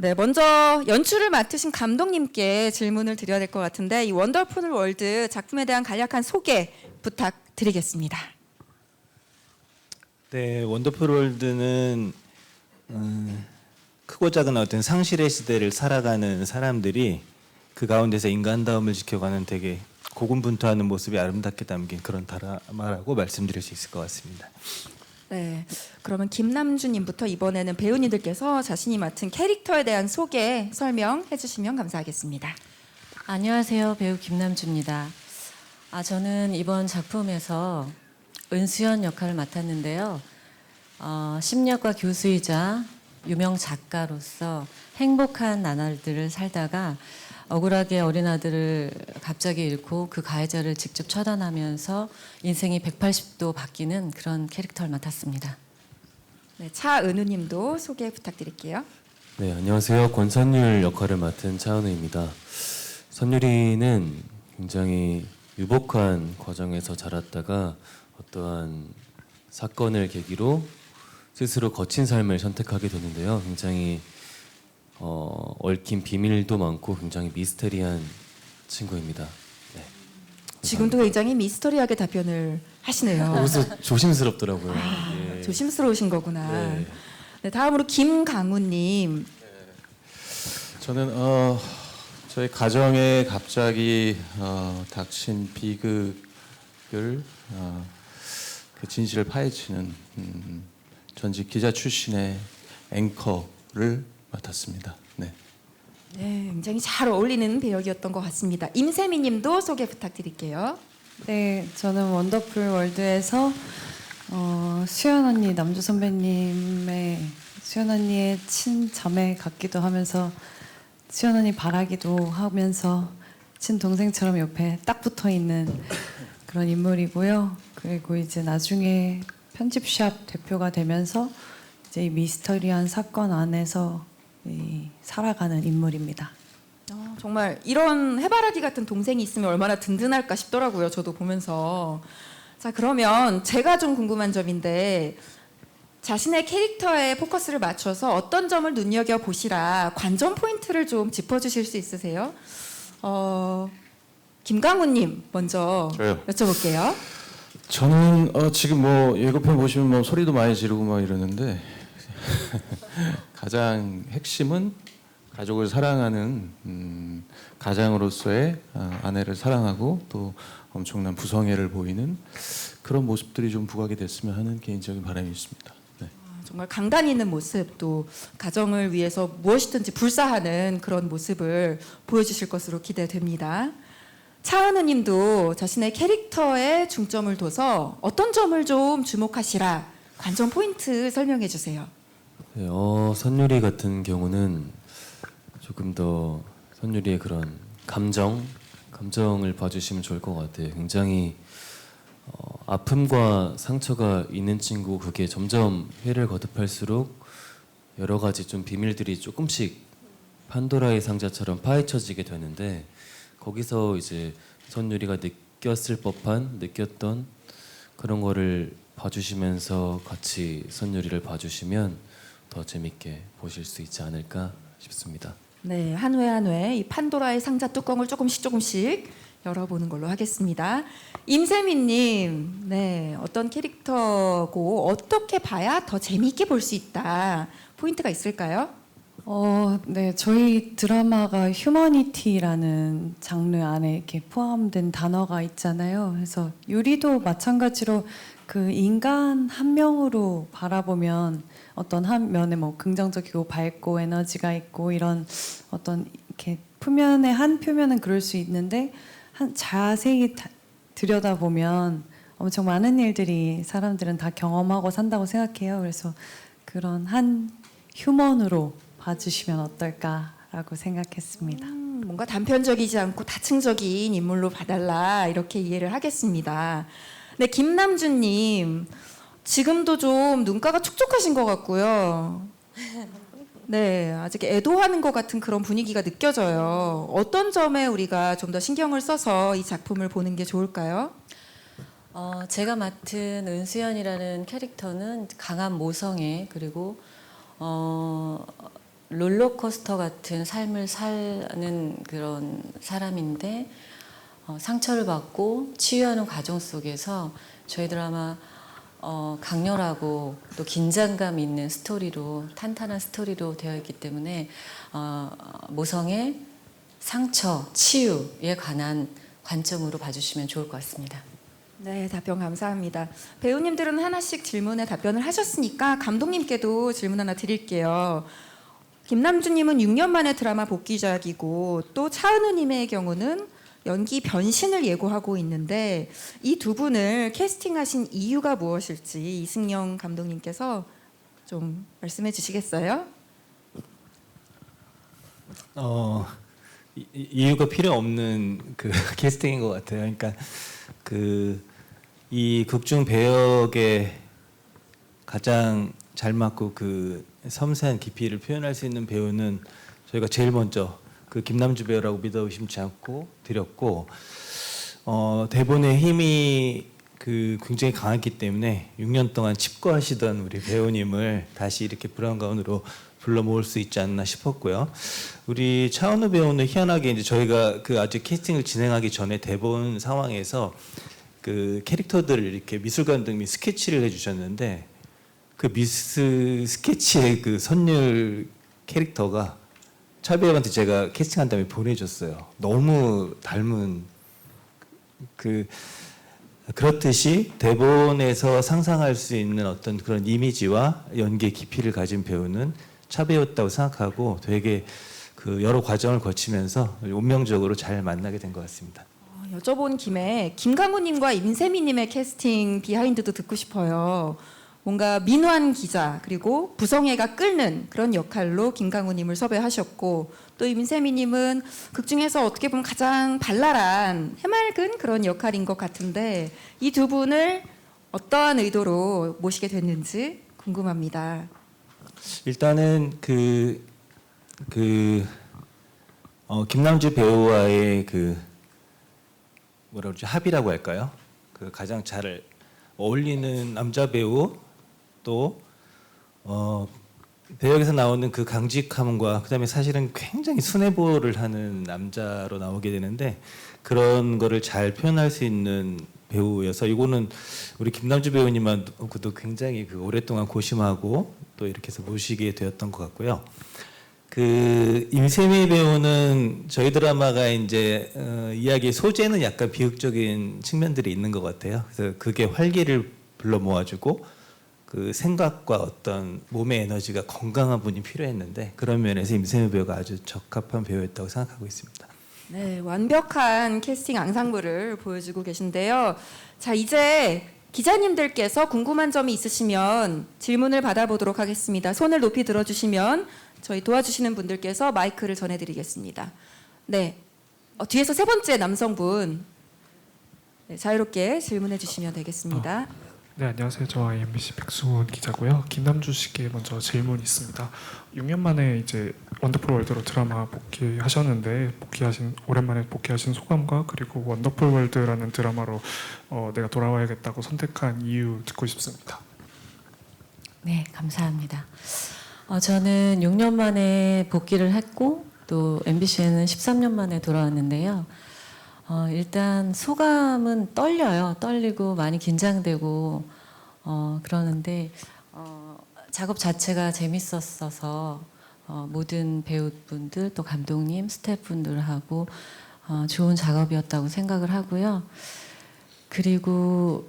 네, 먼저 연출을 맡으신 감독님께 질문을 드려야 될 것 같은데 이 원더풀 월드 작품에 대한 간략한 소개 부탁드리겠습니다. 네, 원더풀 월드는 크고 작은 어떤 상실의 시대를 살아가는 사람들이 그 가운데서 인간다움을 지켜가는 되게 고군분투하는 모습이 아름답게 담긴 그런 드라마라고 말씀드릴 수 있을 것 같습니다. 네, 그러면 김남주님부터 이번에는 배우님들께서 자신이 맡은 캐릭터에 대한 소개 설명해 주시면 감사하겠습니다. 안녕하세요. 배우 김남주입니다. 저는 이번 작품에서 은수연 역할을 맡았는데요. 심리학과 교수이자 유명 작가로서 행복한 나날들을 살다가 억울하게 어린 아들을 갑자기 잃고 그 가해자를 직접 처단하면서 인생이 180도 바뀌는 그런 캐릭터를 맡았습니다. 네, 차은우님도 소개 부탁드릴게요. 네, 안녕하세요. 권선율 역할을 맡은 차은우입니다. 선율이는 굉장히 유복한 과정에서 자랐다가 어떠한 사건을 계기로 스스로 거친 삶을 선택하게 되는데요. 굉장히 얽힌 비밀도 많고 굉장히 미스테리한 친구입니다. 네. 지금도 굉장히 미스터리하게 답변을 하시네요. 그래서 조심스럽더라고요. 예. 조심스러우신 거구나. 네. 네, 다음으로 김강우님. 저는 저희 가정에 갑자기 닥친 비극을 그 진실을 파헤치는 전직 기자 출신의 앵커를 맡았습니다. 네. 네, 굉장히 잘 어울리는 배역이었던 것 같습니다. 임세미님도 소개 부탁드릴게요. 네, 저는 원더풀 월드에서 수연 언니, 남주 선배님의 수연 언니의 친자매 같기도 하면서 수연 언니 바라기도 하면서 친동생처럼 옆에 딱 붙어 있는 그런 인물이고요. 그리고 이제 나중에 편집샵 대표가 되면서 이제 이 미스터리한 사건 안에서 살아가는 인물입니다. 정말 이런 해바라기 같은 동생이 있으면 얼마나 든든할까 싶더라고요. 저도 보면서. 자, 그러면 제가 좀 궁금한 점인데 자신의 캐릭터에 포커스를 맞춰서 어떤 점을 눈여겨보시라 관전 포인트를 좀 짚어주실 수 있으세요? 김강우님 먼저 저요. 여쭤볼게요. 저는 지금 뭐 예고편 보시면 뭐 소리도 많이 지르고 막 이러는데 가장 핵심은 가족을 사랑하는 가장으로서의 아내를 사랑하고 또 엄청난 부성애를 보이는 그런 모습들이 좀 부각이 됐으면 하는 개인적인 바람이 있습니다. 네. 정말 강단 있는 모습, 또 가정을 위해서 무엇이든지 불사하는 그런 모습을 보여주실 것으로 기대됩니다. 차은우님도 자신의 캐릭터에 중점을 둬서 어떤 점을 좀 주목하시라 관전 포인트 설명해 주세요. 네, 선율이 같은 경우는 조금 더 선율이의 그런 감정을 봐주시면 좋을 것 같아요. 굉장히 아픔과 상처가 있는 친구, 그게 점점 회를 거듭할수록 여러 가지 좀 비밀들이 조금씩 판도라의 상자처럼 파헤쳐지게 되는데 거기서 이제 선율이가 느꼈던 그런 거를 봐주시면서 같이 선율이를 봐주시면 더 재밌게 보실 수 있지 않을까 싶습니다. 네, 한 회 한 회 이 판도라의 상자 뚜껑을 조금씩 열어보는 걸로 하겠습니다. 임세미님, 네, 어떤 캐릭터고 어떻게 봐야 더 재미있게 볼 수 있다 포인트가 있을까요? 네, 저희 드라마가 휴머니티라는 장르 안에 이렇게 포함된 단어가 있잖아요. 그래서 유리도 마찬가지로 그 인간 한 명으로 바라보면 어떤 한 면에 뭐 긍정적이고 밝고 에너지가 있고 이런 어떤 이렇게 한 표면은 그럴 수 있는데 자세히 들여다보면 엄청 많은 일들이 사람들은 다 경험하고 산다고 생각해요. 그래서 그런 한 휴먼으로 봐주시면 어떨까라고 생각했습니다. 뭔가 단편적이지 않고 다층적인 인물로 봐달라 이렇게 이해를 하겠습니다. 네, 김남주님 지금도 좀 눈가가 촉촉하신 것 같고요. 네, 아직 애도하는 것 같은 그런 분위기가 느껴져요. 어떤 점에 우리가 좀 더 신경을 써서 이 작품을 보는 게 좋을까요? 제가 맡은 은수연이라는 캐릭터는 강한 모성애 그리고 롤러코스터 같은 삶을 사는 그런 사람인데 상처를 받고 치유하는 과정 속에서 저희 드라마 강렬하고 또 긴장감 있는 스토리로 탄탄한 스토리로 되어 있기 때문에 모성의 상처, 치유에 관한 관점으로 봐주시면 좋을 것 같습니다. 네, 답변 감사합니다. 배우님들은 하나씩 질문에 답변을 하셨으니까 감독님께도 질문 하나 드릴게요. 김남주님은 6년 만에 드라마 복귀작이고 또 차은우님의 경우는 연기 변신을 예고하고 있는데 이 두 분을 캐스팅하신 이유가 무엇일지 이승영 감독님께서 좀 말씀해 주시겠어요? 이유가 필요 없는 그 캐스팅인 것 같아요. 그러니까 이 극중 배역에 가장 잘 맞고 그 섬세한 깊이를 표현할 수 있는 배우는 저희가 제일 먼저 그 김남주 배우라고 믿어 의심치 않고 드렸고 대본의 힘이 그 굉장히 강했기 때문에 6년 동안 칩거하시던 우리 배우님을 다시 이렇게 브라운 가운으로 불러 모을 수 있지 않나 싶었고요. 우리 차은우 배우는 희한하게 이제 저희가 그 아직 캐스팅을 진행하기 전에 대본 상황에서 그 캐릭터들을 이렇게 미술 감독님이 스케치를 해주셨는데 그 스케치의 그 선율 캐릭터가 차 배우한테 제가 캐스팅한 다음에 보내줬어요. 너무 닮은 그렇듯이 대본에서 상상할 수 있는 어떤 그런 이미지와 연기의 깊이를 가진 배우는 차 배우였다고 생각하고 되게 그 여러 과정을 거치면서 운명적으로 잘 만나게 된 것 같습니다. 여쭤본 김에 김강우님과 임세미님의 캐스팅 비하인드도 듣고 싶어요. 뭔가 민환 기자 그리고 부성애가 끓는 그런 역할로 김강우님을 섭외하셨고 또 임세미님은 극 중에서 어떻게 보면 가장 발랄한 해맑은 그런 역할인 것 같은데 이 두 분을 어떠한 의도로 모시게 됐는지 궁금합니다. 일단은 김남주 배우와의 뭐라 그러죠, 합이라고 할까요? 그 가장 잘 어울리는 남자 배우 또 배역에서 나오는 그 강직함과 그다음에 사실은 굉장히 순애보를 하는 남자로 나오게 되는데 그런 거를 잘 표현할 수 있는 배우여서 이거는 우리 김남주 배우님하고도 굉장히 오랫동안 고심하고 또 이렇게 해서 모시게 되었던 것 같고요. 그 임세미 배우는 저희 드라마가 이제 이야기의 소재는 약간 비극적인 측면들이 있는 것 같아요. 그래서 그게 활기를 불러 모아주고 그 생각과 어떤 몸의 에너지가 건강한 분이 필요했는데 그런 면에서 임세미 배우가 아주 적합한 배우였다고 생각하고 있습니다. 네, 완벽한 캐스팅 앙상블을 보여주고 계신데요. 자, 이제 기자님들께서 궁금한 점이 있으시면 질문을 받아보도록 하겠습니다. 손을 높이 들어주시면 저희 도와주시는 분들께서 마이크를 전해드리겠습니다. 네, 뒤에서 세 번째 남성분 자유롭게 질문해 주시면 되겠습니다. 네, 안녕하세요. 저 IMBC 백수훈 기자고요. 김남주 씨께 먼저 질문 있습니다. 6년 만에 이제 원더풀 월드로 드라마 복귀하셨는데 오랜만에 복귀하신 소감과 그리고 원더풀 월드라는 드라마로 내가 돌아와야겠다고 선택한 이유 듣고 싶습니다. 네, 감사합니다. 저는 6년 만에 복귀를 했고 또 MBC에는 13년 만에 돌아왔는데요. 일단 소감은 떨리고 많이 긴장되고 그러는데 작업 자체가 재밌었어서 모든 배우분들 또 감독님, 스태프분들하고 좋은 작업이었다고 생각을 하고요. 그리고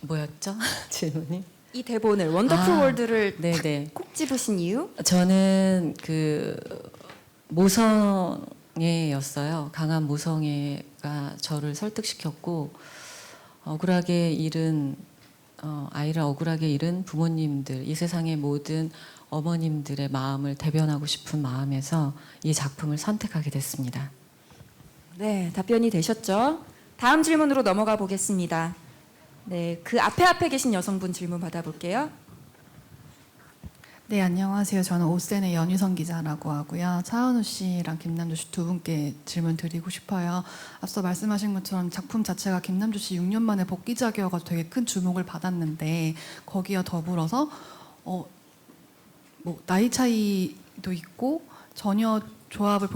뭐였죠? 질문이? 이 대본을 원더풀 월드를 네네. 콕 집으신 이유? 저는 모성애였어요. 강한 모성애가 저를 설득시켰고 아이를 억울하게 잃은 부모님들, 이 세상의 모든 어머님들의 마음을 대변하고 싶은 마음에서 이 작품을 선택하게 됐습니다. 네, 답변이 되셨죠? 다음 질문으로 넘어가 보겠습니다. 네, 그 앞에 계신 여성분 질문 받아볼게요. 네, 안녕하세요. 저는 오센의 연유선 기자라고 하고요. 차은우 씨랑 김남주 씨 두 분께 질문 드리고 싶어요. 앞서 말씀하신 것처럼 작품 자체가 김남주 씨 6년 만에 복귀작이어서 되게 큰 주목을 받았는데 거기와 더불어서 뭐 나이 차이도 있고 전혀 조합을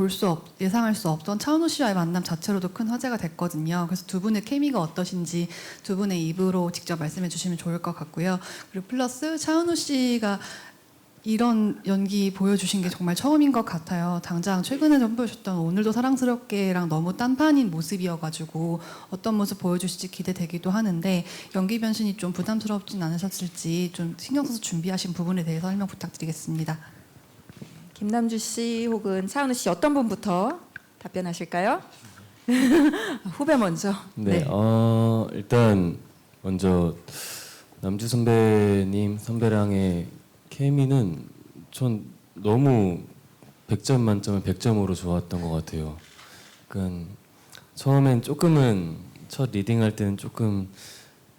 예상할 수 없던 차은우 씨와의 만남 자체로도 큰 화제가 됐거든요. 그래서 두 분의 케미가 어떠신지 두 분의 입으로 직접 말씀해 주시면 좋을 것 같고요. 그리고 플러스 차은우 씨가 이런 연기 보여주신 게 정말 처음인 것 같아요. 당장 최근에 선보여주셨던 오늘도 사랑스럽게랑 너무 딴판인 모습이어가지고 어떤 모습 보여주실지 기대되기도 하는데 연기 변신이 좀 부담스럽진 않으셨을지 좀 신경 써서 준비하신 부분에 대해서 설명 부탁드리겠습니다. 김남주 씨 혹은 차은우 씨 어떤 분부터 답변하실까요? 후배 먼저. 네, 일단 먼저 남주 선배랑의 케미는 전 너무 100점 만점에 100점으로 좋았던 것 같아요. 그러니까 처음엔 조금은 첫 리딩할 때는 조금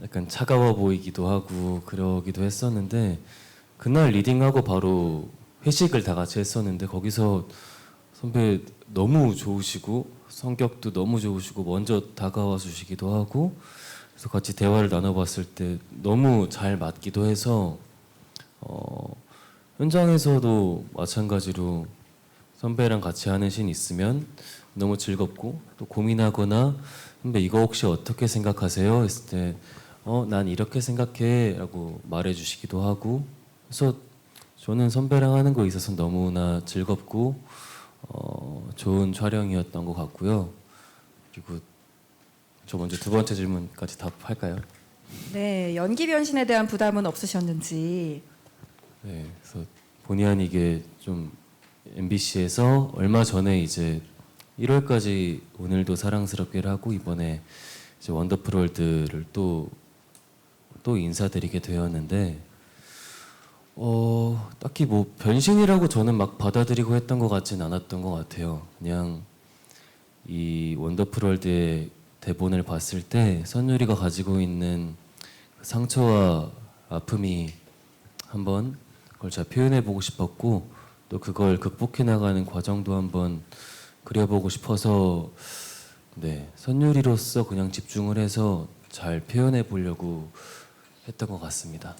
약간 차가워 보이기도 하고 그러기도 했었는데 그날 리딩하고 바로 회식을 다 같이 했었는데 거기서 선배 너무 좋으시고 성격도 너무 좋으시고 먼저 다가와 주시기도 하고 그래서 같이 대화를 나눠봤을 때 너무 잘 맞기도 해서 현장에서도 마찬가지로 선배랑 같이 하는 씬 있으면 너무 즐겁고 또 고민하거나 선배 이거 혹시 어떻게 생각하세요? 했을 때 난 이렇게 생각해 라고 말해주시기도 하고 그래서 저는 선배랑 하는 거에 있어서 너무나 즐겁고 좋은 촬영이었던 것 같고요. 그리고 저 먼저 두 번째 질문까지 답할까요? 네, 연기 변신에 대한 부담은 없으셨는지. 네, 그래서 본의 아니게 좀 MBC에서 얼마 전에 이제 1월까지 오늘도 사랑스럽게를 하고 이번에 이제 원더풀 월드를 또 인사드리게 되었는데 딱히 뭐 변신이라고 저는 막 받아들이고 했던 것 같진 않았던 것 같아요. 그냥 이 원더풀 월드의 대본을 봤을 때 선율이가 가지고 있는 상처와 아픔이 한번 그걸 잘 표현해보고 싶었고 또 그걸 극복해 나가는 과정도 한번 그려보고 싶어서 네, 선율이로서 그냥 집중을 해서 잘 표현해 보려고 했던 것 같습니다.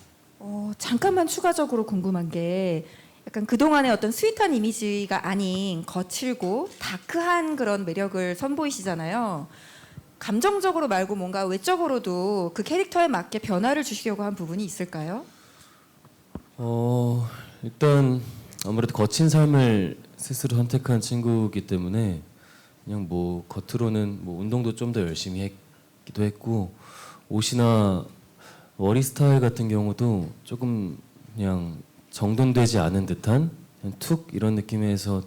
잠깐만 추가적으로 궁금한 게 약간 그동안의 어떤 스윗한 이미지가 아닌 거칠고 다크한 그런 매력을 선보이시잖아요. 감정적으로 말고 뭔가 외적으로도 그 캐릭터에 맞게 변화를 주시려고 한 부분이 있을까요? 일단 아무래도 거친 삶을 스스로 선택한 친구이기 때문에 그냥 뭐 겉으로는 뭐 운동도 좀 더 열심히 했기도 했고 옷이나 머리 스타일 같은 경우도 조금 그냥 정돈되지 않은 듯한 그냥 툭 이런 느낌에서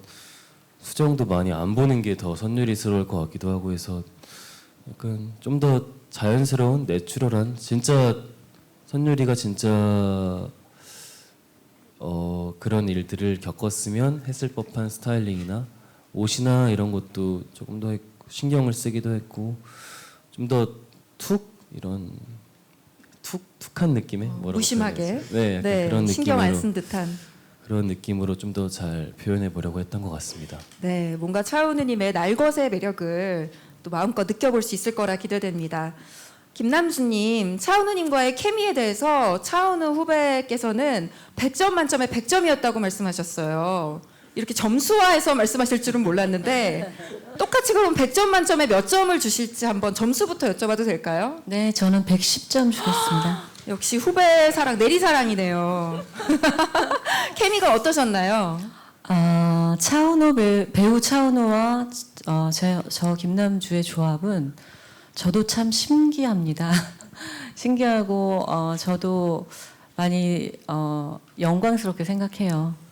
수정도 많이 안 보는 게 더 선율이스러울 것 같기도 하고 해서 약간 좀 더 자연스러운 내추럴한 진짜 선율이가 진짜 그런 일들을 겪었으면 했을 법한 스타일링이나 옷이나 이런 것도 조금 더 신경을 쓰기도 했고 좀 더 툭 이런 툭툭한 느낌의 뭐라고 무심하게 표현해야 되지? 네, 약간 그런 신경 안 느낌으로 쓴 듯한. 그런 느낌으로 좀 더 잘 표현해 보려고 했던 것 같습니다. 네, 뭔가 차은우님의 날것의 매력을 또 마음껏 느껴볼 수 있을 거라 기대됩니다. 김남주님, 차은우님과의 케미에 대해서 차은우 후배께서는 100점 만점에 100점이었다고 말씀하셨어요. 이렇게 점수화해서 말씀하실 줄은 몰랐는데 똑같이 그럼 100점 만점에 몇 점을 주실지 한번 점수부터 여쭤봐도 될까요? 네, 저는 110점 주겠습니다. 역시 후배 사랑 내리사랑이네요. 케미가 어떠셨나요? 차은우 배우 차은우와 저 김남주의 조합은 저도 참 신기합니다. 신기하고 저도 많이 영광스럽게 생각해요.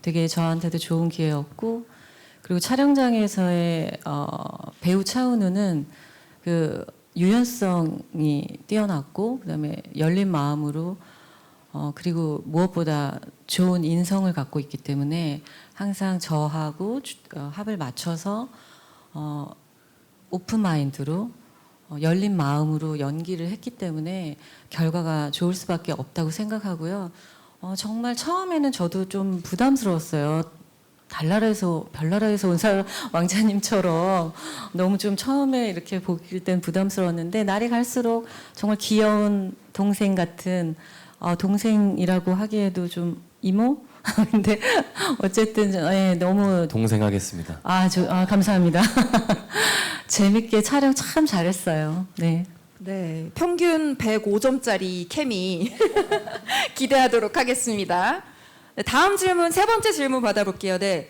되게 저한테도 좋은 기회였고 그리고 촬영장에서의 배우 차은우는 그 유연성이 뛰어났고 그다음에 열린 마음으로 그리고 무엇보다 좋은 인성을 갖고 있기 때문에 항상 저하고 합을 맞춰서 오픈 마인드로 열린 마음으로 연기를 했기 때문에 결과가 좋을 수밖에 없다고 생각하고요. 정말 처음에는 저도 좀 부담스러웠어요. 별나라에서 온 왕자님처럼 너무 좀 처음에 이렇게 보길 땐 부담스러웠는데 날이 갈수록 정말 귀여운 동생 같은 동생이라고 하기에도 좀 이모 근데 어쨌든 너무 동생하겠습니다. 감사합니다. 재밌게 촬영 참 잘했어요. 네. 네, 평균 105점짜리 케미 기대하도록 하겠습니다. 네, 다음 질문, 세 번째 질문 받아볼게요. 네.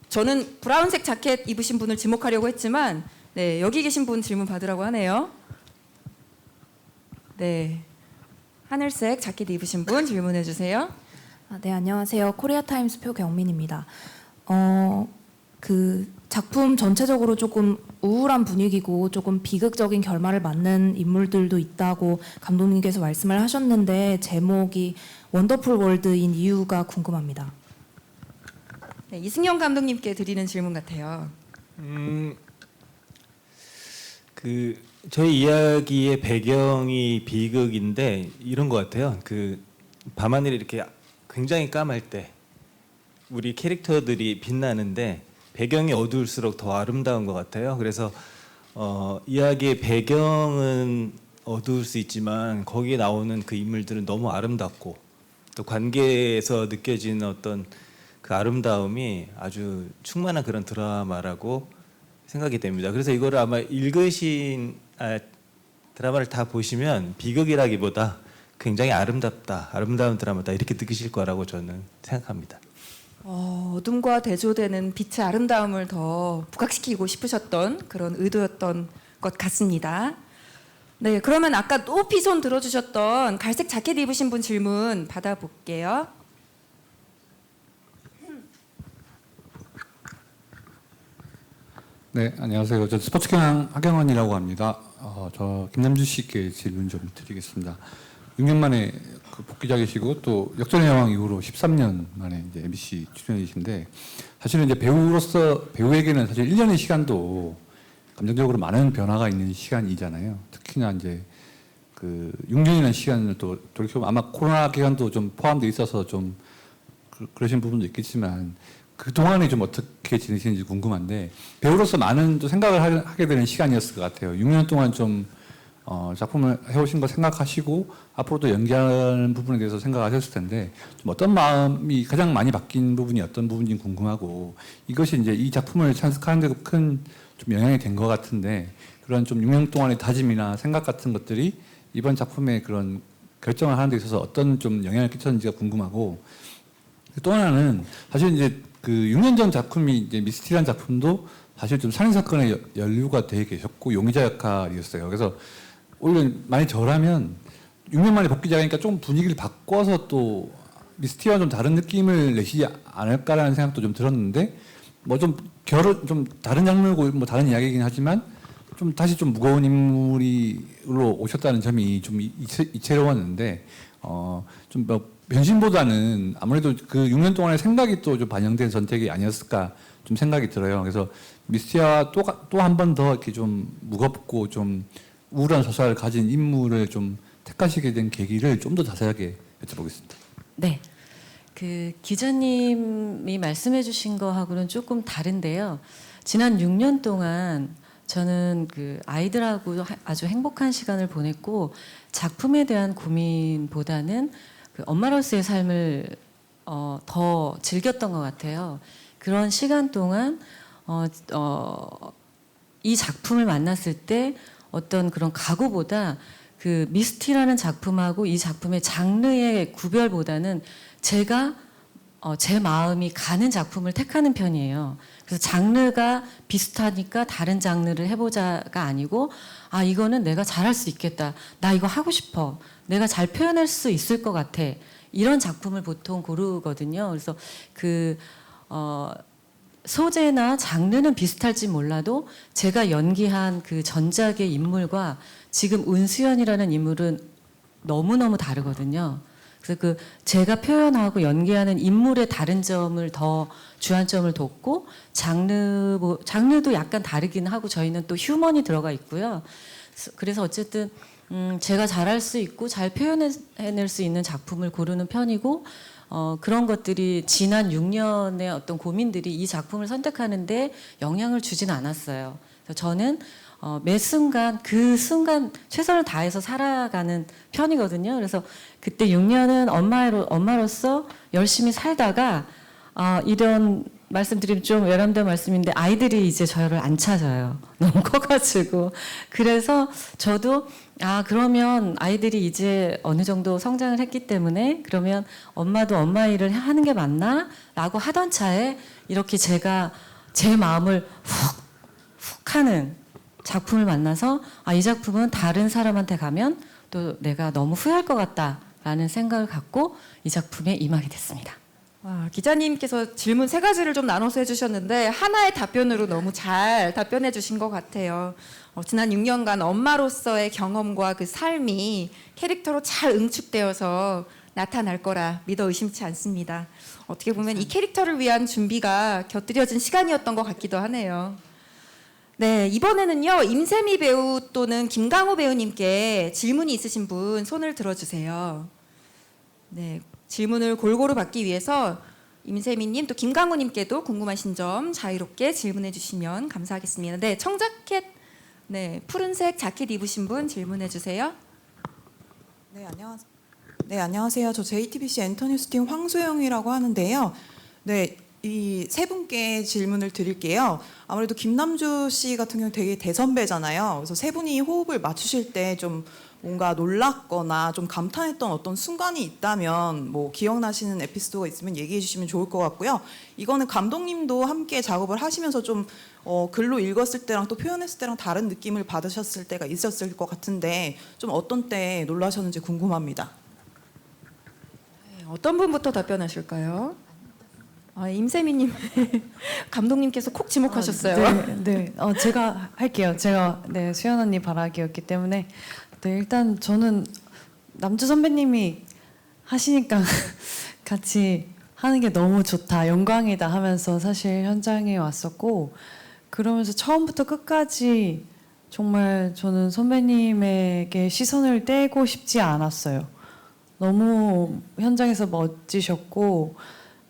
저는 브라운색 자켓 입으신 분을 지목하려고 했지만 네, 여기 계신 분 질문 받으라고 하네요. 네, 하늘색 자켓 입으신 분 질문해 주세요. 네, 안녕하세요. 코리아타임스 표경민입니다. 그 작품 전체적으로 조금 우울한 분위기고 조금 비극적인 결말을 맞는 인물들도 있다고 감독님께서 말씀을 하셨는데 제목이 원더풀 월드인 이유가 궁금합니다. 네, 이승용 감독님께 드리는 질문 같아요. 그 저희 이야기의 배경이 비극인데 이런 것 같아요. 그 밤하늘이 이렇게 굉장히 까말 때 우리 캐릭터들이 빛나는데 배경이 어두울수록 더 아름다운 것 같아요. 그래서 이야기의 배경은 어두울 수 있지만 거기에 나오는 그 인물들은 너무 아름답고 또 관계에서 느껴지는 어떤 그 아름다움이 아주 충만한 그런 드라마라고 생각이 됩니다. 그래서 이거를 아마 읽으신 드라마를 다 보시면 비극이라기보다 굉장히 아름다운 드라마다 이렇게 느끼실 거라고 저는 생각합니다. 어둠과 대조되는 빛의 아름다움을 더 부각시키고 싶으셨던 그런 의도였던 것 같습니다. 네, 그러면 아까 높이 손 들어주셨던 갈색 자켓 입으신 분 질문 받아볼게요. 네, 안녕하세요. 저 스포츠경영 하경원이라고 합니다. 저 김남주 씨께 질문 좀 드리겠습니다. 6년 만에 그 복귀작이시고 또 역전의 여왕 이후로 13년 만에 이제 MBC 출연이신데 사실은 이제 배우에게는 사실 1년의 시간도 감정적으로 많은 변화가 있는 시간이잖아요. 특히나 이제 그 6년이라는 시간을 또 돌이켜보면 아마 코로나 기간도 좀 포함되어 있어서 좀 그러신 부분도 있겠지만 그 동안에 좀 어떻게 지내시는지 궁금한데 배우로서 많은 또 생각을 하게 되는 시간이었을 것 같아요. 6년 동안 좀 작품을 해오신 거 생각하시고 앞으로도 연기하는 부분에 대해서 생각하셨을 텐데 좀 어떤 마음이 가장 많이 바뀐 부분이 어떤 부분인지 궁금하고 이것이 이제 이 작품을 찬스하는 데 큰 좀 영향이 된 것 같은데 그런 좀 6년 동안의 다짐이나 생각 같은 것들이 이번 작품의 그런 결정을 하는 데 있어서 어떤 좀 영향을 끼쳤는지가 궁금하고 또 하나는 사실 이제 그 6년 전 작품이 이제 미스티라는 작품도 사실 좀 살인 사건에 연루가 되어 계셨고 용의자 역할이었어요. 그래서 오히려 많이 저라면 6년 만에 복귀작이니까 좀 분위기를 바꿔서 또 미스티와 좀 다른 느낌을 내시지 않을까라는 생각도 좀 들었는데 뭐 좀 좀 다른 장르고 뭐 다른 이야기이긴 하지만 좀 다시 좀 무거운 인물로 오셨다는 점이 좀 이채로웠는데 좀 뭐 변신보다는 아무래도 그 6년 동안의 생각이 또 좀 반영된 선택이 아니었을까 좀 생각이 들어요. 그래서 미스티와 또 한 번 더 이렇게 좀 무겁고 좀 우울한 서사를 가진 인물을 좀 택하시게 된 계기를 좀 더 자세하게 여쭤보겠습니다. 네. 그 기자님이 말씀해 주신 거하고는 조금 다른데요. 지난 6년 동안 저는 그 아이들하고 아주 행복한 시간을 보냈고 작품에 대한 고민보다는 그 엄마로서의 삶을 더 즐겼던 것 같아요. 그런 시간 동안 이 작품을 만났을 때 어떤 그런 각오보다 그 미스티라는 작품하고 이 작품의 장르의 구별보다는 제가 제 마음이 가는 작품을 택하는 편이에요. 그래서 장르가 비슷하니까 다른 장르를 해보자가 아니고 아 이거는 내가 잘할 수 있겠다. 나 이거 하고 싶어. 내가 잘 표현할 수 있을 것 같아. 이런 작품을 보통 고르거든요. 그래서 그 소재나 장르는 비슷할지 몰라도 제가 연기한 그 전작의 인물과 지금 은수연이라는 인물은 너무너무 다르거든요. 그래서 그 제가 표현하고 연기하는 인물의 다른 점을 더 주안점을 뒀고 장르도 약간 다르긴 하고 저희는 또 휴먼이 들어가 있고요. 그래서 어쨌든 제가 잘할 수 있고 잘 표현해낼 수 있는 작품을 고르는 편이고 그런 것들이 지난 6년의 어떤 고민들이 이 작품을 선택하는데 영향을 주진 않았어요. 그래서 저는 매 순간 그 순간 최선을 다해서 살아가는 편이거든요. 그래서 그때 6년은 엄마로서 열심히 살다가 이런 말씀드리면 좀 외람된 말씀인데 아이들이 이제 저를 안 찾아요. 너무 커가지고. 그래서 저도 그러면 아이들이 이제 어느 정도 성장을 했기 때문에 그러면 엄마도 엄마 일을 하는 게 맞나? 라고 하던 차에 이렇게 제가 제 마음을 훅 하는 작품을 만나서 이 작품은 다른 사람한테 가면 또 내가 너무 후회할 것 같다라는 생각을 갖고 이 작품에 임하게 됐습니다. 와, 기자님께서 질문 3가지를 좀 나눠서 해주셨는데 하나의 답변으로 너무 잘 답변해 주신 것 같아요. 지난 6년간 엄마로서의 경험과 그 삶이 캐릭터로 잘 응축되어서 나타날 거라 믿어 의심치 않습니다. 어떻게 보면 이 캐릭터를 위한 준비가 곁들여진 시간이었던 것 같기도 하네요. 네, 이번에는요, 임세미 배우 또는 김강호 배우님께 질문이 있으신 분 손을 들어주세요. 네, 질문을 골고루 받기 위해서 임세미님 또 김강호님께도 궁금하신 점 자유롭게 질문해 주시면 감사하겠습니다. 네, 청자켓, 푸른색 자켓 입으신 분 질문해 주세요. 네, 안녕하세요. 저 JTBC 엔터뉴스팀 황소영이라고 하는데요. 네, 이 세 분께 질문을 드릴게요. 아무래도 김남주 씨 같은 경우 되게 대선배잖아요. 그래서 세 분이 호흡을 맞추실 때 좀 뭔가 놀랐거나 좀 감탄했던 어떤 순간이 있다면 뭐 기억나시는 에피소드가 있으면 얘기해 주시면 좋을 것 같고요. 이거는 감독님도 함께 작업을 하시면서 좀 글로 읽었을 때랑 또 표현했을 때랑 다른 느낌을 받으셨을 때가 있었을 것 같은데 좀 어떤 때 놀라셨는지 궁금합니다. 네, 어떤 분부터 답변하실까요? 임세미님 감독님께서 콕 지목하셨어요. 네. 제가 할게요. 제가 수연 언니 바라기였기 때문에 일단 저는 남주 선배님이 하시니까 같이 하는 게 너무 좋다, 영광이다 하면서 사실 현장에 왔었고 그러면서 처음부터 끝까지 정말 저는 선배님에게 시선을 떼고 싶지 않았어요. 너무 현장에서 멋지셨고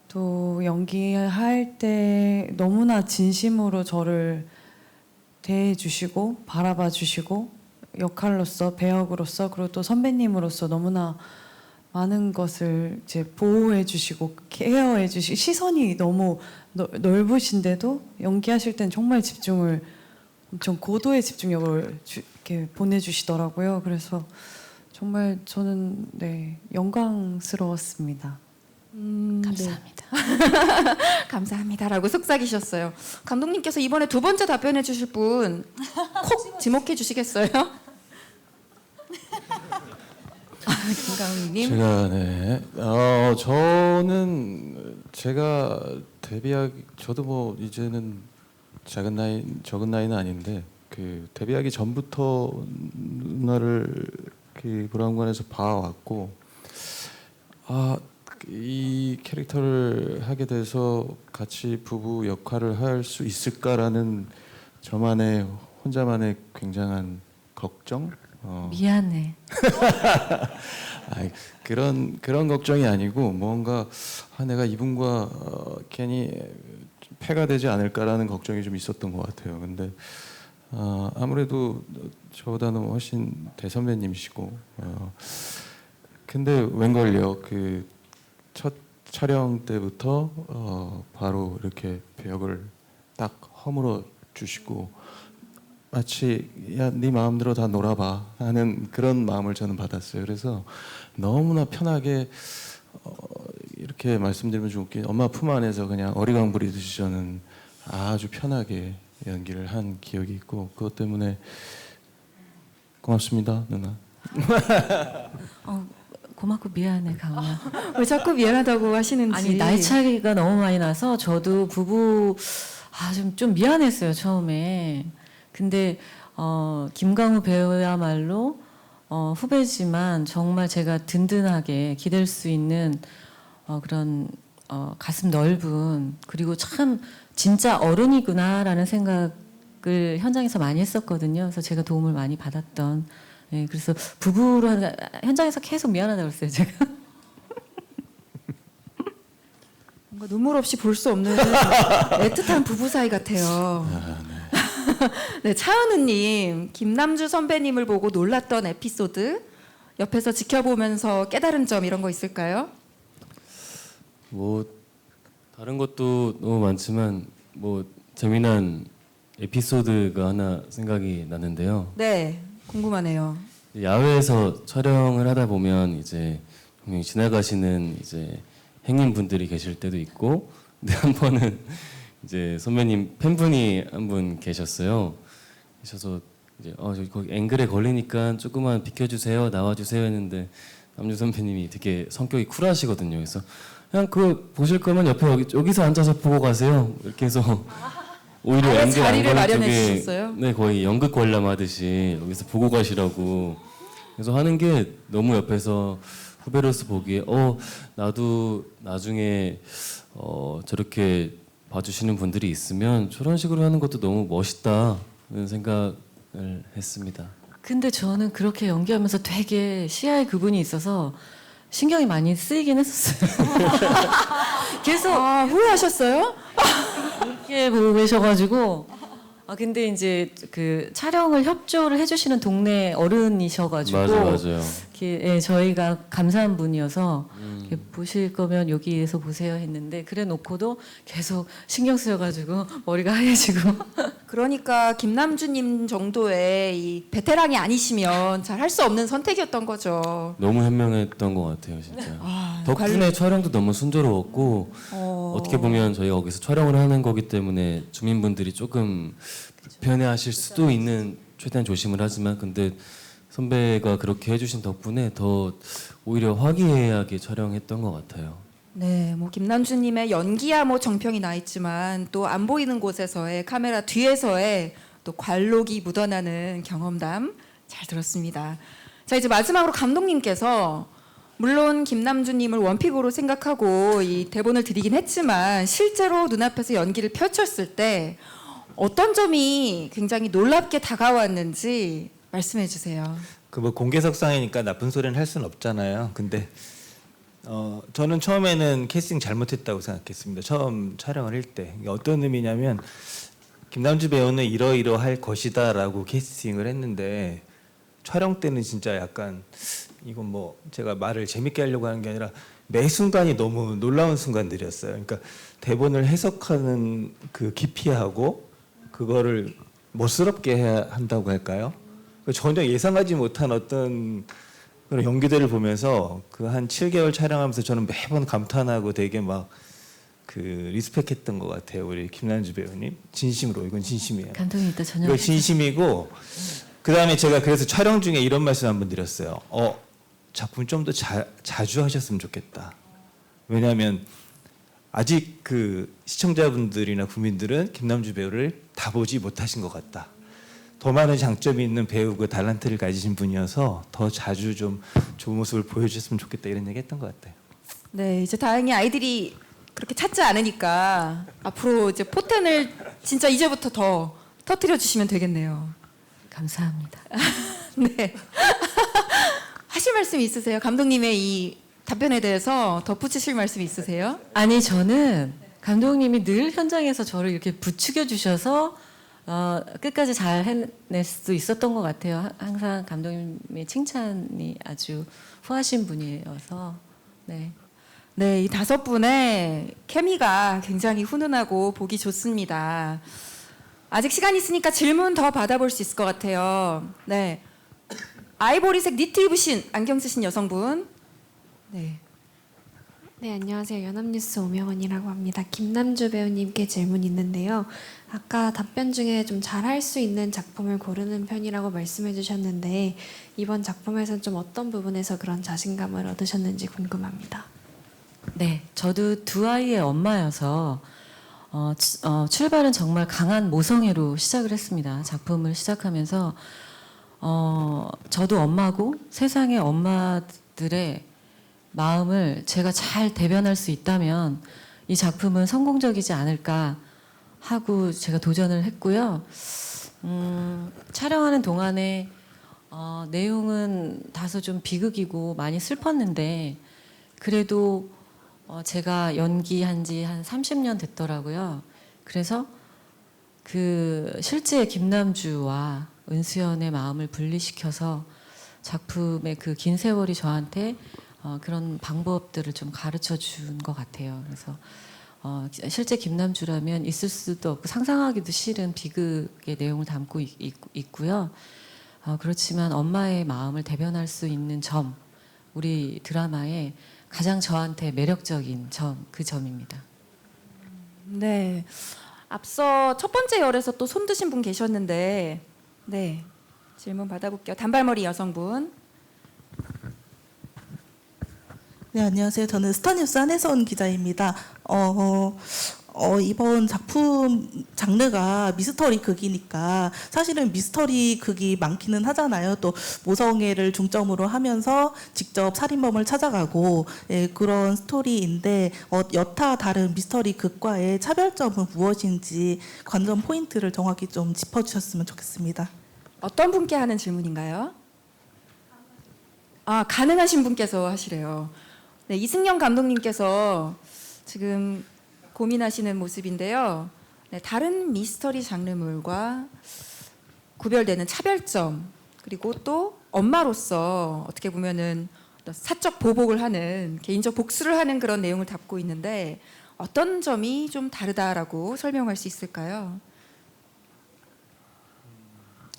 또 연기할 때 너무나 진심으로 저를 대해주시고 바라봐 주시고 역할로서 배역으로서 그리고 또 선배님으로서 너무나 많은 것을 이제 보호해 주시고 케어해 주시고 시선이 너무 넓으신데도 연기하실 땐 정말 집중을 엄청 고도의 집중력을 이렇게 보내주시더라고요. 그래서 정말 저는 영광스러웠습니다. 감사합니다. 네. 감사합니다라고 속삭이셨어요. 감독님께서 이번에 2번째 답변해 주실 분 콕 지목해 주시겠어요? 김강호님. 저는 제가 데뷔하기 저도 뭐 이제는 적은 나이는 아닌데 그 데뷔하기 전부터 누나를 그 브라운관에서 봐왔고 이 캐릭터를 하게 돼서 같이 부부 역할을 할 수 있을까라는 저만의 혼자만의 굉장한 걱정. 미안해. 그런 걱정이 아니고 뭔가 내가 이분과 괜히 패가 되지 않을까라는 걱정이 좀 있었던 것 같아요. 근데 아무래도 저보다는 훨씬 대선배님이시고 근데 웬걸요 그 첫 촬영 때부터 바로 이렇게 배역을 딱 허물어 주시고 마치 야, 네 마음대로 다 놀아봐 하는 그런 마음을 저는 받았어요. 그래서 너무나 편하게 이렇게 말씀드리면 좀 웃긴 엄마 품 안에서 그냥 어리광 부리듯이 저는 아주 편하게 연기를 한 기억이 있고 그것 때문에 고맙습니다 누나. 고맙고 미안해 강호야. 왜 자꾸 미안하다고 하시는지. 아니 나이 차이가 너무 많이 나서 저도 부부 좀 미안했어요 처음에. 근데 김강호 배우야말로 후배지만 정말 제가 든든하게 기댈 수 있는 그런 가슴 넓은 그리고 참 진짜 어른이구나라는 생각을 현장에서 많이 했었거든요. 그래서 제가 도움을 많이 받았던. 네, 그래서 부부로 현장에서 계속 미안하다고 그랬어요 제가. 뭔가 눈물 없이 볼 수 없는 애틋한 부부 사이 같아요. 네, 차은우님, 김남주 선배님을 보고 놀랐던 에피소드, 옆에서 지켜보면서 깨달은 점 이런 거 있을까요? 뭐 다른 것도 너무 많지만 뭐 재미난 에피소드가 하나 생각이 나는데요. 네, 궁금하네요. 야외에서 촬영을 하다 보면 이제 분명히 지나가시는 이제 행인분들이 계실 때도 있고, 근데 한 번은 이제 선배님 팬분이 한 분 계셨어요. 계셔서 이제 저기 거기 앵글에 걸리니까 조금만 비켜주세요, 나와주세요 했는데 남주 선배님이 되게 성격이 쿨하시거든요. 그래서 그냥 그거 보실 거면 옆에 여기서 앉아서 보고 가세요. 이렇게 해서 오히려 아예 앵글 안 자리를 걸린 마련해 쪽에 주셨어요? 네, 거의 연극 관람하듯이 여기서 보고 가시라고. 그래서 하는 게 너무 옆에서 후배로서 보기에 나도 나중에 저렇게 봐주시는 분들이 있으면 저런 식으로 하는 것도 너무 멋있다는 생각을 했습니다. 근데 저는 그렇게 연기하면서 되게 시야에 그분이 있어서 신경이 많이 쓰이긴 했었어요. 계속 후회하셨어요? 이렇게 보고 계셔가지고 근데 이제 그 촬영을 협조를 해주시는 동네 어른이셔가지고 맞아요. 이렇게, 저희가 감사한 분이어서 이렇게 보실 거면 여기에서 보세요 했는데 그래 놓고도 계속 신경 쓰여가지고 머리가 하얘지고 그러니까 김남주님 정도의 이 베테랑이 아니시면 잘 할 수 없는 선택이었던 거죠. 너무 현명했던 것 같아요, 진짜. 덕분에 관리- 촬영도 너무 순조로웠고 어떻게 보면 저희가 거기서 촬영을 하는 거기 때문에 주민분들이 조금 불편해하실 수도 있는 최대한 조심을 하지만 근데 선배가 그렇게 해주신 덕분에 더 오히려 화기애애하게 촬영했던 것 같아요. 네, 뭐 김남주님의 연기야 뭐 정평이 나 있지만 또 안 보이는 곳에서의 카메라 뒤에서의 또 관록이 묻어나는 경험담 잘 들었습니다. 자, 이제 마지막으로 감독님께서 물론 김남주님을 원픽으로 생각하고 이 대본을 드리긴 했지만 실제로 눈앞에서 연기를 펼쳤을 때 어떤 점이 굉장히 놀랍게 다가왔는지 말씀해 주세요. 그 뭐 공개석상이니까 나쁜 소리는 할 수는 없잖아요. 근데 저는 처음에는 캐스팅 잘못했다고 생각했습니다. 처음 촬영을 할 때. 이게 어떤 의미냐면 김남주 배우는 이러이러할 것이다라고 캐스팅을 했는데 촬영 때는 진짜 약간 이건 뭐 제가 말을 재밌게 하려고 하는 게 아니라 매 순간이 너무 놀라운 순간들이었어요. 그러니까 대본을 해석하는 그 깊이하고 그거를 멋스럽게 해야 한다고 할까요? 전혀 예상하지 못한 어떤 그런 연기들을 보면서 그 한 7개월 촬영하면서 저는 매번 감탄하고 되게 막 그 리스펙했던 것 같아요. 우리 김남주 배우님 진심으로 이건 진심이에요. 감동이 있다 전혀. 이거 진심이고 그 다음에 제가 그래서 촬영 중에 이런 말씀 한번 드렸어요. 작품 좀 더 자주 하셨으면 좋겠다. 왜냐하면 아직 그 시청자분들이나 국민들은 김남주 배우를 다 보지 못하신 것 같다. 더 많은 장점이 있는 배우고 달란트를 가지신 분이어서 더 자주 좀 좋은 모습을 보여주셨으면 좋겠다 이런 얘기했던 것 같아요. 네, 이제 다행히 아이들이 그렇게 찾지 않으니까 앞으로 이제 포텐을 진짜 이제부터 더 터뜨려 주시면 되겠네요. 감사합니다. 네. 하실 말씀 있으세요? 감독님의 이 답변에 대해서 덧붙이실 말씀 있으세요? 아니 저는 감독님이 늘 현장에서 저를 이렇게 부추겨 주셔서 끝까지 잘 해낼 수 있었던 것 같아요. 항상 감독님의 칭찬이 아주 후하신 분이어서 네. 네, 이 5분의 케미가 굉장히 훈훈하고 보기 좋습니다. 아직 시간 있으니까 질문 더 받아볼 수 있을 것 같아요. 네, 아이보리색 니트 입으신 안경 쓰신 여성분. 네. 네, 안녕하세요. 연합뉴스 오명원이라고 합니다. 김남주 배우님께 질문이 있는데요. 아까 답변 중에 좀 잘할 수 있는 작품을 고르는 편이라고 말씀해 주셨는데 이번 작품에서는 좀 어떤 부분에서 그런 자신감을 얻으셨는지 궁금합니다. 네, 저도 두 아이의 엄마여서 출발은 정말 강한 모성애로 시작을 했습니다. 작품을 시작하면서 저도 엄마고 세상의 엄마들의 마음을 제가 잘 대변할 수 있다면 이 작품은 성공적이지 않을까 하고 제가 도전을 했고요. 촬영하는 동안에 내용은 다소 좀 비극이고 많이 슬펐는데 그래도 제가 연기한 지 한 30년 됐더라고요. 그래서 그 실제 김남주와 은수연의 마음을 분리시켜서 작품의 그 긴 세월이 저한테 그런 방법들을 좀 가르쳐 준 것 같아요. 그래서 실제 김남주라면 있을 수도 없고 상상하기도 싫은 비극의 내용을 담고 있고요. 그렇지만 엄마의 마음을 대변할 수 있는 점, 우리 드라마의 가장 저한테 매력적인 점, 그 점입니다. 네. 앞서 첫 번째 열에서 또 손 드신 분 계셨는데, 네. 질문 받아볼게요. 단발머리 여성분. 네, 안녕하세요. 저는 스타뉴스 한혜선 기자입니다. 이번 작품 장르가 미스터리 극이니까 사실은 미스터리 극이 많기는 하잖아요. 또 모성애를 중점으로 하면서 직접 살인범을 찾아가고 그런 스토리인데 여타 다른 미스터리 극과의 차별점은 무엇인지 관전 포인트를 정확히 좀 짚어주셨으면 좋겠습니다. 어떤 분께 하는 질문인가요? 가능하신 분께서 하시래요. 네, 이승영 감독님께서 지금 고민하시는 모습인데요. 네, 다른 미스터리 장르물과 구별되는 차별점, 그리고 또 엄마로서 어떻게 보면은 사적 보복을 하는, 개인적 복수를 하는 그런 내용을 담고 있는데 어떤 점이 좀 다르다라고 설명할 수 있을까요?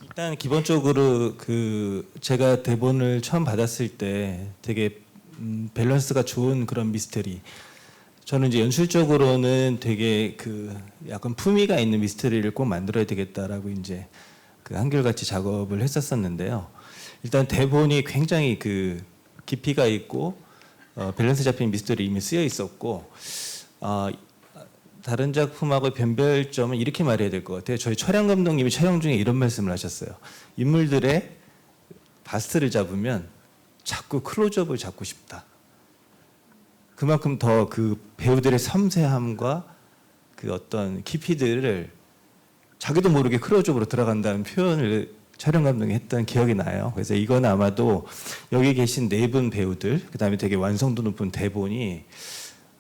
일단 기본적으로 제가 대본을 처음 받았을 때 되게 밸런스가 좋은 그런 미스터리. 저는 이제 연출적으로는 되게 약간 품위가 있는 미스터리를 꼭 만들어야 되겠다라고 이제 한결같이 작업을 했었었는데요. 일단 대본이 굉장히 깊이가 있고 밸런스 잡힌 미스터리 이미 쓰여 있었고 다른 작품하고의 변별점은 이렇게 말해야 될 것 같아요. 저희 촬영 감독님이 촬영 중에 이런 말씀을 하셨어요. 인물들의 바스트를 잡으면 자꾸 클로즈업을 잡고 싶다. 그만큼 더 배우들의 섬세함과 어떤 깊이들을 자기도 모르게 클로즈업으로 들어간다는 표현을 촬영 감독이 했던 기억이 나요. 그래서 이건 아마도 여기 계신 4분 배우들, 그다음에 되게 완성도 높은 대본이,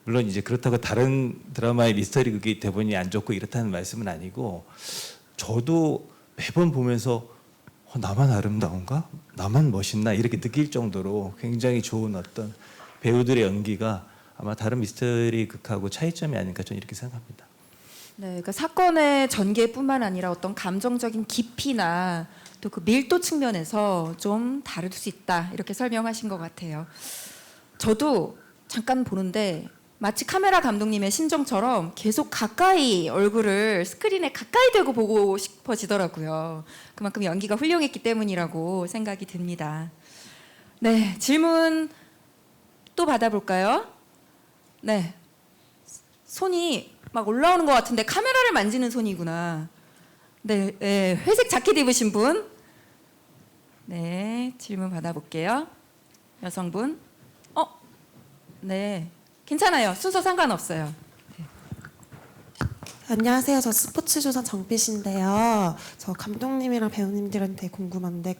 물론 이제 그렇다고 다른 드라마의 미스터리 극이 대본이 안 좋고 이렇다는 말씀은 아니고, 저도 매번 보면서 나만 아름다운가? 나만 멋있나? 이렇게 느낄 정도로 굉장히 좋은 어떤 배우들의 연기가 아마 다른 미스터리 극하고 차이점이 아닐까 저는 이렇게 생각합니다. 네, 그러니까 사건의 전개뿐만 아니라 어떤 감정적인 깊이나 또 그 밀도 측면에서 좀 다를 수 있다, 이렇게 설명하신 것 같아요. 저도 잠깐 보는데 마치 카메라 감독님의 심정처럼 계속 가까이 얼굴을 스크린에 가까이 대고 보고 싶어지더라고요. 그만큼 연기가 훌륭했기 때문이라고 생각이 듭니다. 네, 질문 또 받아볼까요? 네, 손이 막 올라오는 것 같은데 카메라를 만지는 손이구나. 네, 네, 회색 자켓 입으신 분. 네, 질문 받아볼게요. 여성분. 네, 괜찮아요. 순서 상관없어요. 안녕하세요. 저 스포츠조사 정빛인데요. 저 감독님이랑 배우님들한테 궁금한데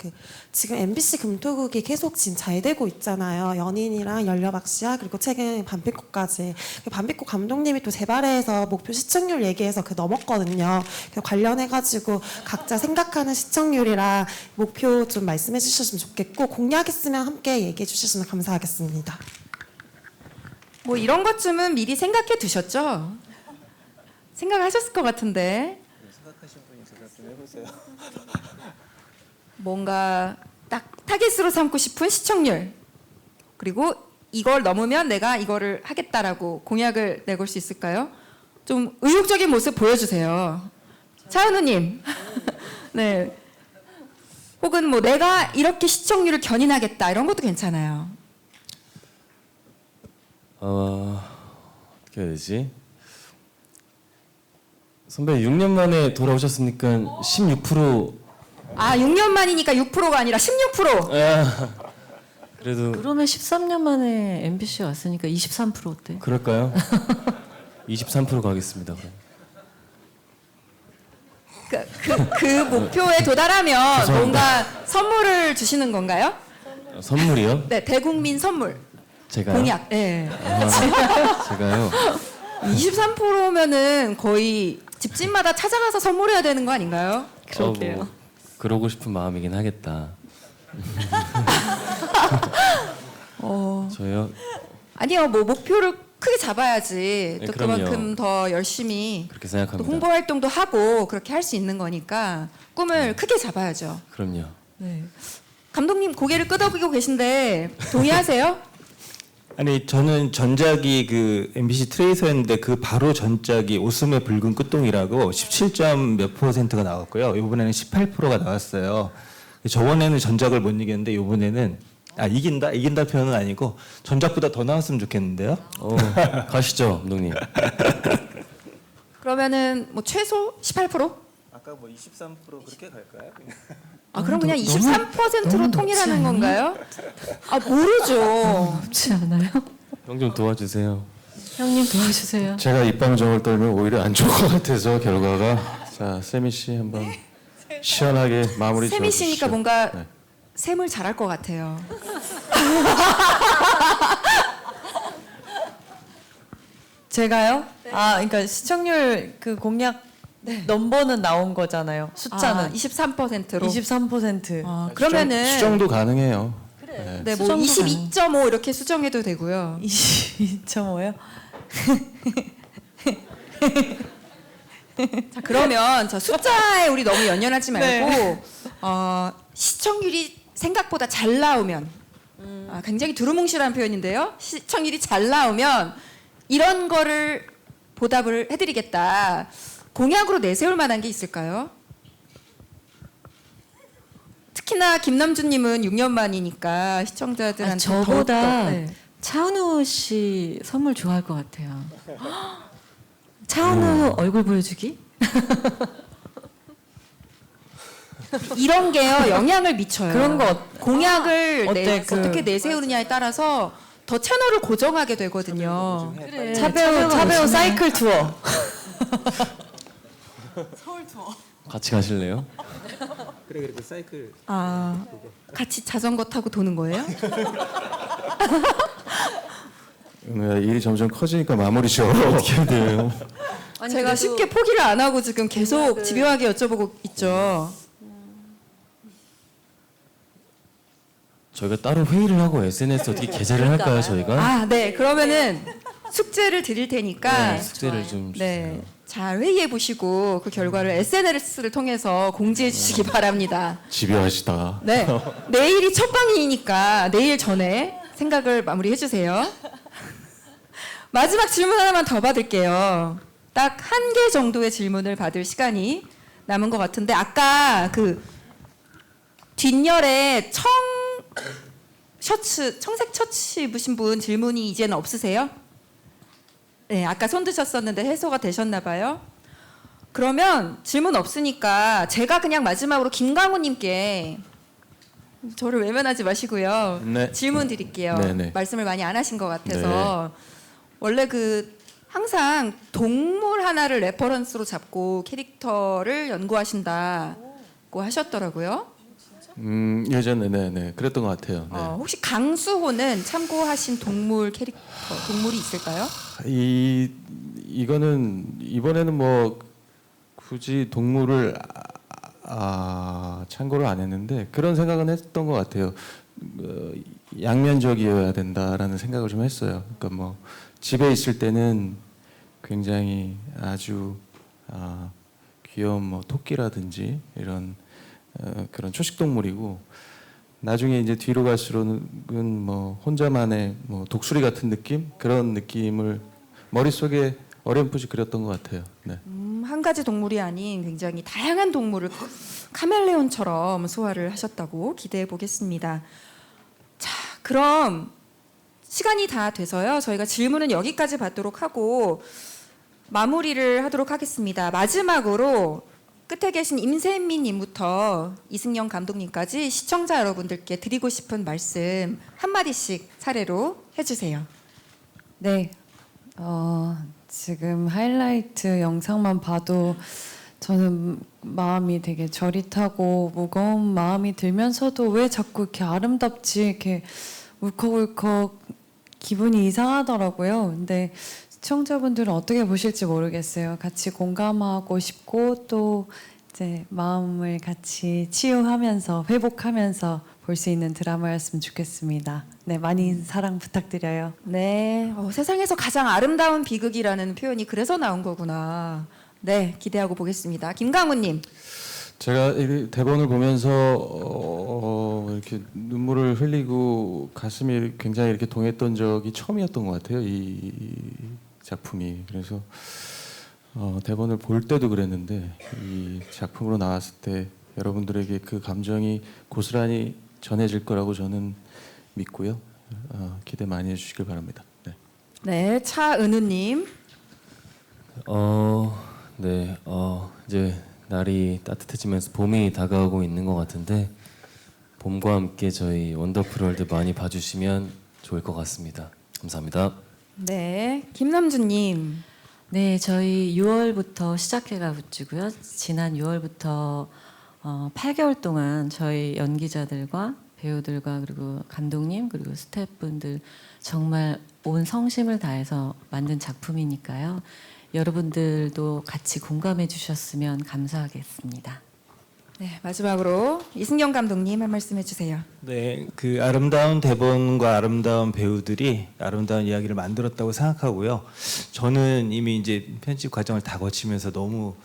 지금 MBC 금토극이 계속 지금 잘 되고 있잖아요. 연인이랑 열려박씨야 그리고 최근 밤빛꽃까지. 밤빛꽃 감독님이 또 재발해서 목표 시청률 얘기해서 넘었거든요. 관련해가지고 각자 생각하는 시청률이랑 목표 좀 말씀해 주셨으면 좋겠고, 공약 있으면 함께 얘기해 주셨으면 감사하겠습니다. 뭐 이런 것쯤은 미리 생각해 두셨죠? 생각하셨을 것 같은데. 생각하신 분이 대답 좀 해보세요. 뭔가 딱 타깃으로 삼고 싶은 시청률, 그리고 이걸 넘으면 내가 이거를 하겠다라고 공약을 내걸 수 있을까요? 좀 의욕적인 모습 보여주세요. 차은우님. 네. 혹은 뭐 내가 이렇게 시청률을 견인하겠다, 이런 것도 괜찮아요. 어떻게 해야 되지? 선배 6년 만에 돌아오셨으니까 16%. 6년 만이니까 6%가 아니라 16%. 그래도 그러면 13년 만에 MBC 왔으니까 23% 어때? 그럴까요? 23% 가겠습니다. 그럼. 그 목표에 도달하면 죄송합니다. 뭔가 선물을 주시는 건가요? 선물이요? 네, 대국민 선물. 제가요? 공약. 네. 제가요? 23%면은 거의 집집마다 찾아가서 선물해야 되는 거 아닌가요? 뭐, 그러고 싶은 마음이긴 하겠다. 저요? 아니요, 뭐 목표를 크게 잡아야지 네, 또 그럼요. 그만큼 더 열심히 그렇게 또 생각합니다. 홍보 활동도 하고 그렇게 할 수 있는 거니까 꿈을 크게 잡아야죠. 그럼요. 네. 감독님 고개를 끄덕이고 계신데 동의하세요? 아니 저는 전작이 그 MBC 트레이서였는데 그 바로 전작이 오슴의 붉은 끝동이라고 17점 몇 %가 나왔고요. 이번에는 18%가 나왔어요. 저번에는 전작을 못 이겼는데 이번에는 이긴다 표현은 아니고 전작보다 더 나왔으면 좋겠는데요. 가시죠, 감독님. 그러면은 뭐 최소 18%? 아까 뭐 23% 그렇게 갈까요? 그럼 그냥 너무 23%로 높지 통일하는 않니? 건가요? 모르죠. 높지 않아요? 형 좀 도와주세요. 형님 도와주세요. 제가 입방정을 떨면 오히려 안 좋을 것 같아서 결과가 자 세미 씨 한번 시원하게 마무리 세미 지어주시죠. 씨니까 뭔가 네. 셈을 잘할 것 같아요. 제가요? 그러니까 시청률 그 공약 넘버는 나온 거잖아요. 숫자는 23%로. 23%. 그러면은 수정도 가능해요. 네. 네, 뭐 수정도 22.5 이렇게 수정해도 되고요. 22.5요? 자, 그러면 숫자에 우리 너무 연연하지 말고 네. 시청률이 생각보다 잘 나오면 굉장히 두루뭉실한 표현인데요. 시청률이 잘 나오면 이런 거를 보답을 해드리겠다. 공약으로 내세울 만한 게 있을까요? 특히나 김남준님은 6년 만이니까 시청자들한테 저보다 더욱더, 네. 차은우 씨 선물 좋아할 것 같아요. 차은우 얼굴 보여주기? 이런 게요 영향을 미쳐요. 그런 거 공약을 어때? 어떻게 내세우느냐에 따라서 더 채널을 고정하게 되거든요. 그래. 차배우 사이클 투어. 같이 가실래요? 그래 그 사이클. 같이 자전거 타고 도는 거예요? 네, 일이 점점 커지니까 마무리 지어로 어떻게 해야 돼요? 제가 쉽게 포기를 안 하고 지금 계속 집요하게 여쭤보고 있죠. 저희가 따로 회의를 하고 SNS 어떻게 게재를 할까요, 저희가? 네. 그러면은 숙제를 드릴 테니까 숙제를 좀 네. 잘 회의해 보시고 그 결과를 SNS를 통해서 공지해 주시기 바랍니다. 집요하시다. 네. 내일이 첫 방이니까 내일 전에 생각을 마무리해 주세요. 마지막 질문 하나만 더 받을게요. 딱 한 개 정도의 질문을 받을 시간이 남은 것 같은데 아까 그 뒷열에 청색 셔츠 입으신 분 질문이 이제는 없으세요? 네, 아까 손 드셨었는데 해소가 되셨나 봐요. 그러면 질문 없으니까 제가 그냥 마지막으로 김강우님께 저를 외면하지 마시고요. 네. 질문 드릴게요. 네. 말씀을 많이 안 하신 것 같아서 원래 항상 동물 하나를 레퍼런스로 잡고 캐릭터를 연구하신다고 하셨더라고요. 예전에 네네 그랬던 것 같아요. 네. 혹시 강수호는 참고하신 동물이 있을까요? 이거는 이번에는 뭐 굳이 동물을 참고를 안 했는데 그런 생각은 했던 것 같아요. 양면적이어야 된다라는 생각을 좀 했어요. 그러니까 뭐 집에 있을 때는 굉장히 아주 귀여운 뭐 토끼라든지 이런 그런 초식 동물이고 나중에 이제 뒤로 갈수록은 뭐 혼자만의 뭐 독수리 같은 느낌 그런 느낌을 머릿속에 어렴풋이 그렸던 것 같아요. 네. 한 가지 동물이 아닌 굉장히 다양한 동물을 카멜레온처럼 소화를 하셨다고 기대해 보겠습니다. 자, 그럼 시간이 다 돼서요. 저희가 질문은 여기까지 받도록 하고 마무리를 하도록 하겠습니다. 마지막으로 끝에 계신 임세민님부터 이승영 감독님까지 시청자 여러분들께 드리고 싶은 말씀 한마디씩 차례로 해주세요. 네. 지금 하이라이트 영상만 봐도 저는 마음이 되게 저릿하고 무거운 마음이 들면서도 왜 자꾸 이렇게 아름답지 이렇게 울컥울컥 기분이 이상하더라고요. 근데 시청자분들은 어떻게 보실지 모르겠어요. 같이 공감하고 싶고 또 이제 마음을 같이 치유하면서 회복하면서 볼 수 있는 드라마였으면 좋겠습니다. 네, 많이 사랑 부탁드려요. 네, 세상에서 가장 아름다운 비극이라는 표현이 그래서 나온 거구나. 네, 기대하고 보겠습니다. 김강훈님. 제가 이 대본을 보면서 이렇게 눈물을 흘리고 가슴이 굉장히 이렇게 동했던 적이 처음이었던 것 같아요. 이 작품이. 그래서 대본을 볼 때도 그랬는데 이 작품으로 나왔을 때 여러분들에게 그 감정이 고스란히 전해질 거라고 저는 믿고요. 기대 많이 해주시길 바랍니다. 네. 네, 차은우님. 네, 이제 날이 따뜻해지면서 봄이 다가오고 있는 것 같은데 봄과 함께 저희 원더풀월드 많이 봐주시면 좋을 것 같습니다. 감사합니다. 네, 김남주님. 네, 저희 6월부터 시작해가지고요. 지난 6월부터 8개월 동안 저희 연기자들과 배우들과 그리고 감독님 그리고 스태프분들 정말 온 성심을 다해서 만든 작품이니까요. 여러분들도 같이 공감해 주셨으면 감사하겠습니다. 네, 마지막으로 이승경 감독님 한 말씀 해주세요. 네, 그 아름다운 대본과 아름다운 배우들이 아름다운 이야기를 만들었다고 생각하고요. 저는 이미 이제 편집 과정을 다 거치면서 너무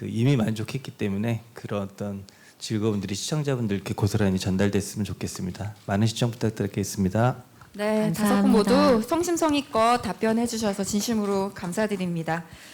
이미 만족했기 때문에 그런 어떤 즐거움들이 시청자분들께 고스란히 전달됐으면 좋겠습니다. 많은 시청 부탁드리겠습니다. 네, 감사합니다. 다섯 분 모두 성심성의껏 답변해 주셔서 진심으로 감사드립니다.